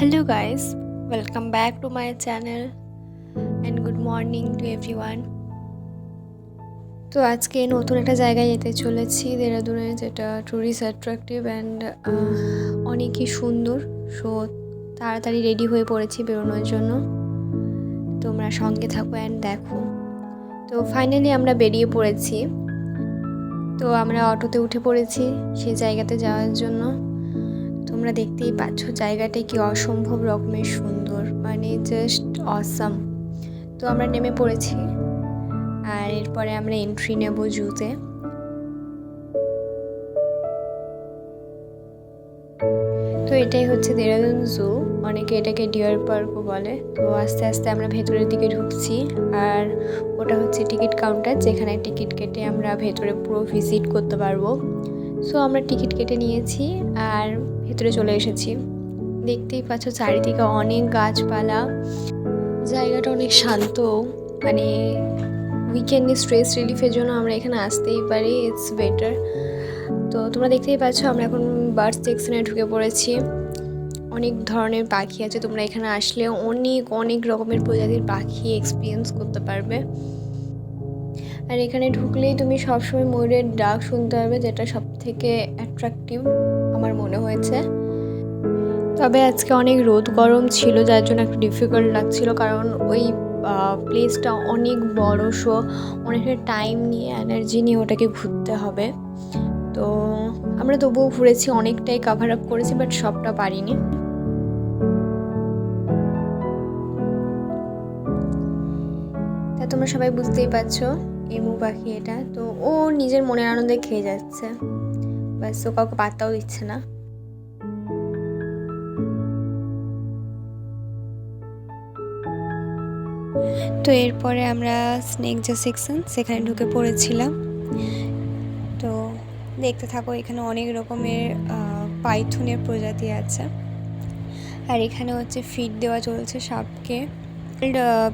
Hello guys, welcome back to my channel and good morning to everyone. তো আজকে নতুন একটা জায়গায় যেতে চলেছি দেরাদুনে, যেটা টুরিস্ট অ্যাট্রাকটিভ অ্যান্ড অনেকই সুন্দর। সো তাড়াতাড়ি রেডি হয়ে পড়েছি বেরোনোর জন্য, তোমরা সঙ্গে থাকো অ্যান্ড দেখো। তো ফাইনালি আমরা বেরিয়ে পড়েছি। তো আমরা অটোতে উঠে পড়েছি সেই জায়গাতে যাওয়ার জন্য। তোমরা দেখতেই পাচ্ছ জায়গাটা কি অসম্ভব রকমের সুন্দর, মানে জাস্ট অসাম। তো আমরা নেমে পড়েছি আর এরপরে আমরা এন্ট্রি নেব জুতে। তো এটাই হচ্ছে দেরাদুন জু, অনেকে এটাকে ডিয়ার পার্কও বলে। তো আস্তে আস্তে আমরা ভেতরের দিকে ঢুকছি আর ওটা হচ্ছে টিকিট কাউন্টার, যেখানে টিকিট কেটে আমরা ভেতরে পুরো ভিজিট করতে পারবো। সো আমরা টিকিট কেটে নিয়েছি আর ভেতরে চলে এসেছি। দেখতেই পাচ্ছ চারিদিকে অনেক গাছপালা, জায়গাটা অনেক শান্ত, মানে উইকেন্ডে স্ট্রেস রিলিফের জন্য আমরা এখানে আসতেই পারি, ইটস বেটার। তো তোমরা দেখতেই পাচ্ছ আমরা এখন বার্ড সেকশনে ঢুকে পড়েছি। অনেক ধরনের পাখি আছে, তোমরা এখানে আসলে অনেক অনেক রকমের প্রজাতির পাখি এক্সপিরিয়েন্স করতে পারবে। আর এখানে ঢুকলেই তুমি সবসময় ময়ূরের ডাক শুনতে পারবে, যেটা সব থেকে অ্যাট্রাকটিভ আমার মনে হয়েছে। তবে আজকে অনেক রোদ গরম ছিল, যার জন্য একটু ডিফিকাল্ট লাগছিল, কারণ ওই প্লেসটা অনেক বড়। সো অনেকটা টাইম নিয়ে এনার্জি নিয়ে ওটাকে ঘুরতে হবে। তো আমরা তবুও ঘুরেছি, অনেকটাই কাভার আপ করেছি, বাট সবটা পারিনি। তা তোমরা সবাই বুঝতেই পারছো এমু পাখি এটা। তো ও নিজের মনের আনন্দে খেয়ে যাচ্ছে, ব্যাস, ও কাউকে পাত্তাও দিচ্ছে না। তো এরপরে আমরা স্নেক যে সেকশন, সেখানে ঢুকে পড়েছিলাম। তো দেখতে থাকো, এখানে অনেক রকমের পাইথনের প্রজাতি আছে। আর এখানে হচ্ছে ফিড দেওয়া চলছে সাপকে।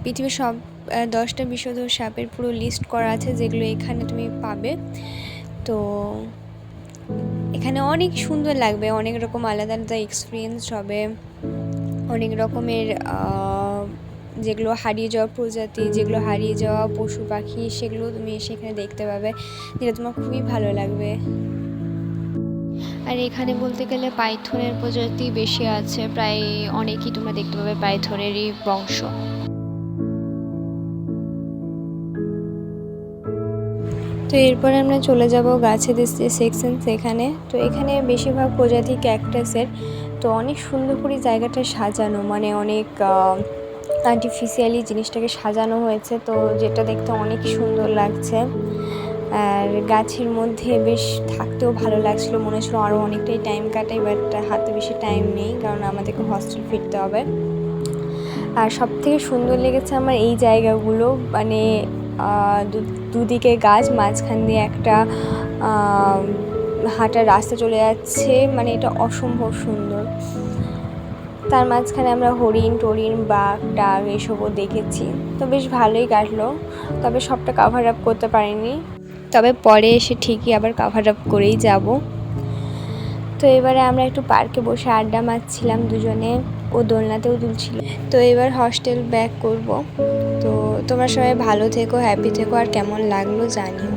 পৃথিবীর সব 10টা বিষধর সাপের পুরো লিস্ট করা আছে, যেগুলো এখানে তুমি পাবে। তো এখানে অনেক সুন্দর লাগবে, অনেক রকম আলাদা আলাদা এক্সপিরিয়েন্স হবে। অনেক রকমের যেগুলো হারিয়ে যাওয়া প্রজাতি, যেগুলো হারিয়ে যাওয়া পশু পাখি, সেগুলো তুমি সেখানে দেখতে পাবে, যেটা তোমার খুবই ভালো লাগবে। আর এখানে বলতে গেলে পাইথনের প্রজাতি বেশি আছে, প্রায় অনেকই তোমরা দেখতে পাবে পাইথনেরই বংশ। তো এরপর আমরা চলে যাব গাছেদের যে সেকশন, সেখানে। তো এখানে বেশিরভাগ প্রজাতি ক্যাকটাসের। তো অনেক সুন্দর করে জায়গাটা সাজানো, মানে অনেক আর্টিফিশিয়ালি জিনিসটাকে সাজানো হয়েছে, তো যেটা দেখতে অনেক সুন্দর লাগছে। আর গাছের মধ্যে বেশ থাকতেও ভালো লাগছিলো, মনে হচ্ছিলো আরও অনেকটাই টাইম কাটাই, বাট হাতে বেশি টাইম নেই, কারণ আমাদেরকে হস্টেল ফিরতে হবে। আর সব থেকে সুন্দর লেগেছে আমার এই জায়গাগুলো, মানে দুদিকে গাছ, মাঝখান দিয়ে একটা হাঁটার রাস্তা চলে যাচ্ছে, মানে এটা অসম্ভব সুন্দর। তার মাঝখানে আমরা হরিণ টরিণ, বাঘ টাঘ এসবও দেখেছি। তো বেশ ভালোই কাটলো, তবে সবটা কাভার আপ করতে পারিনি, তবে পরে এসে ঠিকই আবার কাভার আপ করেই যাব। তো এবারে আমরা একটু পার্কে বসে আড্ডা মারছিলাম দুজনে, ও দোলনাতেও দুলছিল। তো এবার হস্টেল ব্যাক করব। তো তোমরা সবাই ভালো থেকো, হ্যাপি থেকো, আর কেমন লাগলো জানিও।